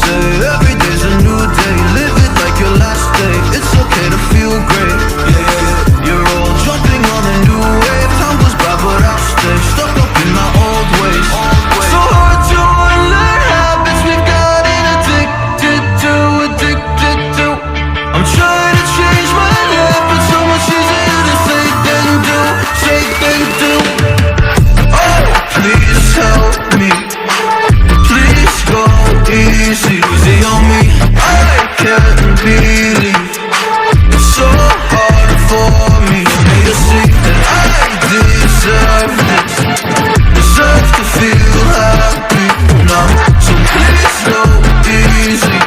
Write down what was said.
say every day's a new day. Live it like your last day. It's okay to feel great. Yeah, yeah, yeah. You're all jumping on a new wave. Time goes by but I'll stay stuck up in my old ways. So hard to unlearn habits we've gotten addicted to. I'm trying to change my life, but so much easier to say than do. Oh, please help me. Please go easy on me. I can't believe it's so hard for me to see that I deserve this. Deserve to feel happy now. So please go easy